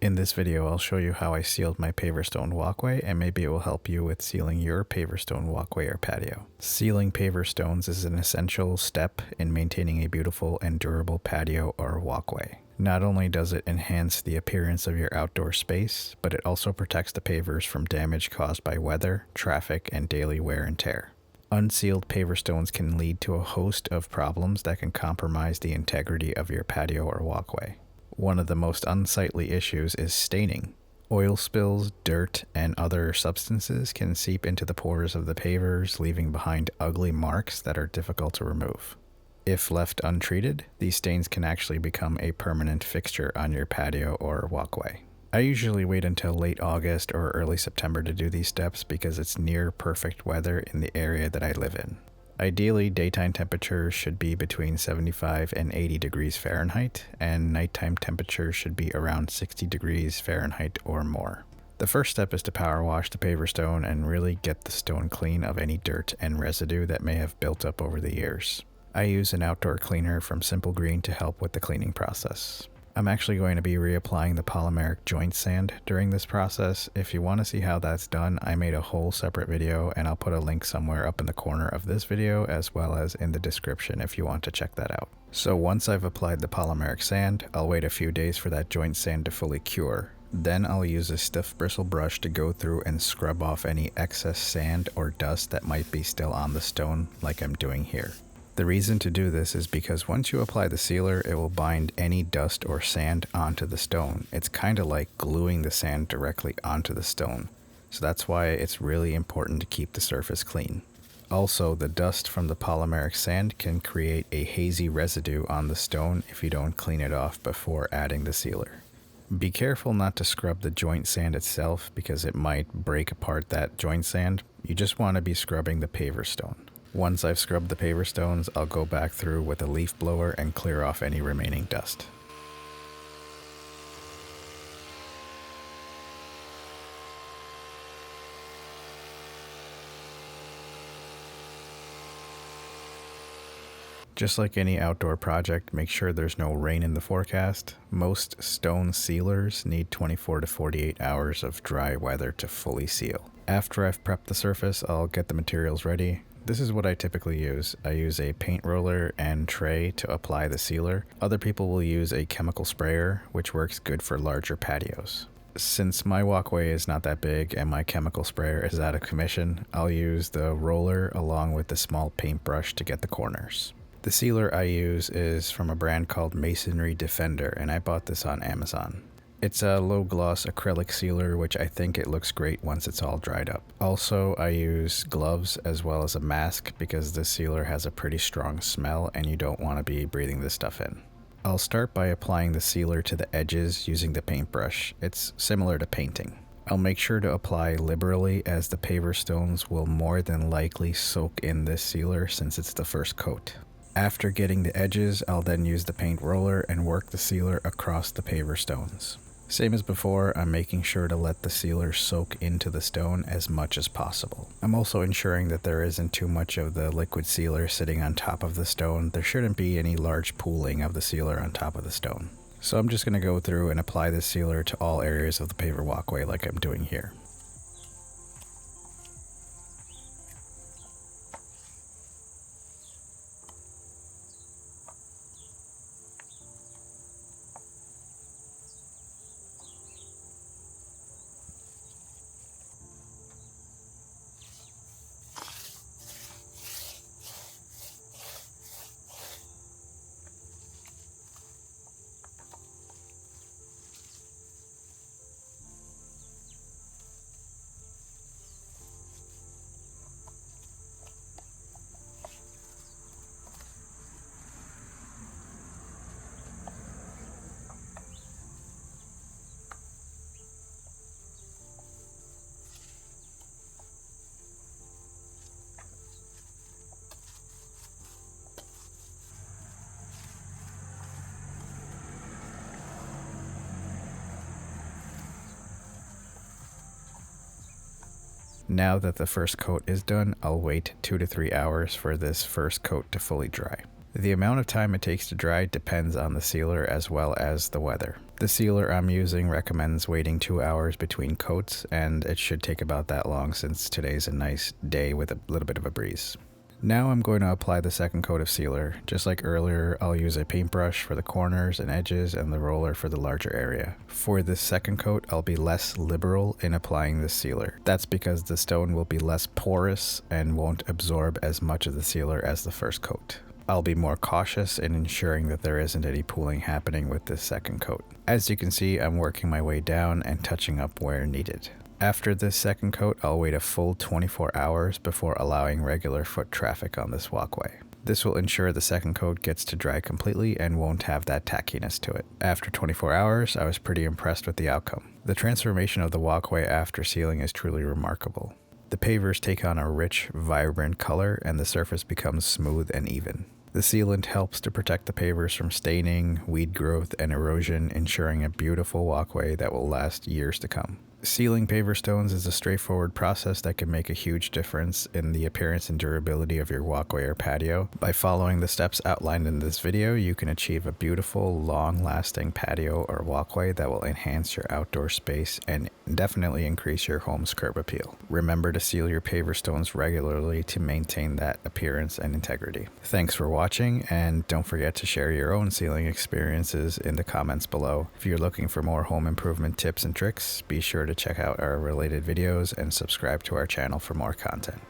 In this video, I'll show you how I sealed my paver stone walkway, and maybe it will help you with sealing your paver stone walkway or patio. Sealing paver stones is an essential step in maintaining a beautiful and durable patio or walkway. Not only does it enhance the appearance of your outdoor space, but it also protects the pavers from damage caused by weather, traffic, and daily wear and tear. Unsealed paver stones can lead to a host of problems that can compromise the integrity of your patio or walkway. One of the most unsightly issues is staining. Oil spills, dirt, and other substances can seep into the pores of the pavers, leaving behind ugly marks that are difficult to remove. If left untreated, these stains can actually become a permanent fixture on your patio or walkway. I usually wait until late August or early September to do these steps because it's near perfect weather in the area that I live in. Ideally, daytime temperatures should be between 75 and 80 degrees Fahrenheit, and nighttime temperatures should be around 60 degrees Fahrenheit or more. The first step is to power wash the paver stone and really get the stone clean of any dirt and residue that may have built up over the years. I use an outdoor cleaner from Simple Green to help with the cleaning process. I'm actually going to be reapplying the polymeric joint sand during this process. If you want to see how that's done, I made a whole separate video, and I'll put a link somewhere up in the corner of this video as well as in the description if you want to check that out. So once I've applied the polymeric sand, I'll wait a few days for that joint sand to fully cure. Then I'll use a stiff bristle brush to go through and scrub off any excess sand or dust that might be still on the stone, like I'm doing here. The reason to do this is because once you apply the sealer, it will bind any dust or sand onto the stone. It's kind of like gluing the sand directly onto the stone. So that's why it's really important to keep the surface clean. Also, the dust from the polymeric sand can create a hazy residue on the stone if you don't clean it off before adding the sealer. Be careful not to scrub the joint sand itself because it might break apart that joint sand. You just want to be scrubbing the paver stone. Once I've scrubbed the paver stones, I'll go back through with a leaf blower and clear off any remaining dust. Just like any outdoor project, make sure there's no rain in the forecast. Most stone sealers need 24 to 48 hours of dry weather to fully seal. After I've prepped the surface, I'll get the materials ready. This is what I typically use. I use a paint roller and tray to apply the sealer. Other people will use a chemical sprayer, which works good for larger patios. Since my walkway is not that big and my chemical sprayer is out of commission, I'll use the roller along with the small paintbrush to get the corners. The sealer I use is from a brand called Masonry Defender, and I bought this on Amazon. It's a low gloss acrylic sealer, which I think it looks great once it's all dried up. Also, I use gloves as well as a mask because this sealer has a pretty strong smell and you don't want to be breathing this stuff in. I'll start by applying the sealer to the edges using the paintbrush. It's similar to painting. I'll make sure to apply liberally as the paver stones will more than likely soak in this sealer since it's the first coat. After getting the edges, I'll then use the paint roller and work the sealer across the paver stones. Same as before, I'm making sure to let the sealer soak into the stone as much as possible. I'm also ensuring that there isn't too much of the liquid sealer sitting on top of the stone. There shouldn't be any large pooling of the sealer on top of the stone. So I'm just going to go through and apply this sealer to all areas of the paver walkway like I'm doing here. Now that the first coat is done, I'll wait 2 to 3 hours for this first coat to fully dry. The amount of time it takes to dry depends on the sealer as well as the weather. The sealer I'm using recommends waiting 2 hours between coats, and it should take about that long since today's a nice day with a little bit of a breeze. Now I'm going to apply the second coat of sealer. Just like earlier, I'll use a paintbrush for the corners and edges and the roller for the larger area. For this second coat, I'll be less liberal in applying this sealer. That's because the stone will be less porous and won't absorb as much of the sealer as the first coat. I'll be more cautious in ensuring that there isn't any pooling happening with this second coat. As you can see, I'm working my way down and touching up where needed. After this second coat, I'll wait a full 24 hours before allowing regular foot traffic on this walkway. This will ensure the second coat gets to dry completely and won't have that tackiness to it. After 24 hours, I was pretty impressed with the outcome. The transformation of the walkway after sealing is truly remarkable. The pavers take on a rich, vibrant color and the surface becomes smooth and even. The sealant helps to protect the pavers from staining, weed growth, and erosion, ensuring a beautiful walkway that will last years to come. Sealing paver stones is a straightforward process that can make a huge difference in the appearance and durability of your walkway or patio. By following the steps outlined in this video, you can achieve a beautiful, long-lasting patio or walkway that will enhance your outdoor space and definitely increase your home's curb appeal. Remember to seal your paver stones regularly to maintain that appearance and integrity. Thanks for watching, and don't forget to share your own sealing experiences in the comments below. If you're looking for more home improvement tips and tricks, be sure to check out our related videos and subscribe to our channel for more content.